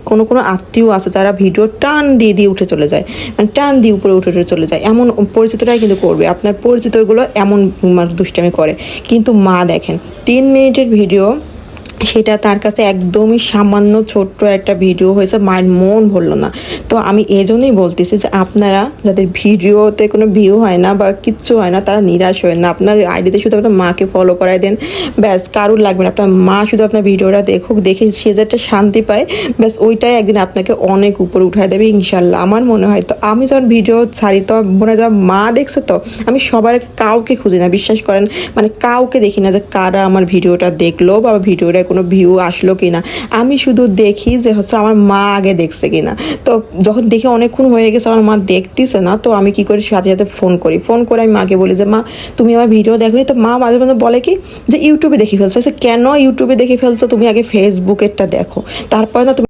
কোনো কোনো আত্মীয় আছে তারা ভিডিও টান দিয়ে দিয়ে উঠে চলে যায়, মানে টান দিয়ে উপরে উঠে উঠে চলে যায়, এমন পরিচিতরাই কিন্তু করবে, আপনার পরিচিতগুলো এমন দুষ্টামি করে। কিন্তু মা দেখেন 3 মিনিটের ভিডিও, সেটা তার কাছে একদমই সামান্য ছোট্ট একটা ভিডিও হয়েছে, মায়ের মন ভরলো না। তো আমি এই জন্যই বলতেছি যে আপনারা যাদের ভিডিওতে কোনো ভিউ হয় না বা কিচ্ছু হয় না তারা নিরাশ হয় না, আপনার আইডিতে শুধু আপনার মাকে ফলো করাই দেন, ব্যাস কারুর লাগবে না, আপনার মা শুধু আপনার ভিডিওটা দেখুক, দেখে সে যে একটা শান্তি পায়, ব্যাস ওইটাই একদিন আপনাকে অনেক উপরে উঠায় দেবে ইনশাল্লাহ আমার মনে হয়। তো আমি যখন ভিডিও ছাড়ি তো মনে হয় মা দেখছে, তো আমি সবার কাউকে খুঁজি না, বিশ্বাস করেন, মানে কাউকে দেখি না যে কারা আমার ভিডিওটা দেখলো বা ভিডিওটা কোনো ভিউ আসলো কিনা, আমি শুধু দেখি যে হচ্ছে আমার মা আগে দেখছে কিনা। তো যখন দেখি অনেকক্ষণ হয়ে গেছে আমার মা দেখতেছে না, তো আমি কি করি সাথে সাথে ফোন করে আমি মাকে বলি যে মা তুমি আমার ভিডিও দেখোনি। তো মা মাঝে মাঝে বলে কি যে ইউটিউবে দেখে ফেলছো। কেন ইউটিউবে দেখে ফেলছো, তুমি আগে ফেসবুকেরটা দেখো, তারপরে না তুমি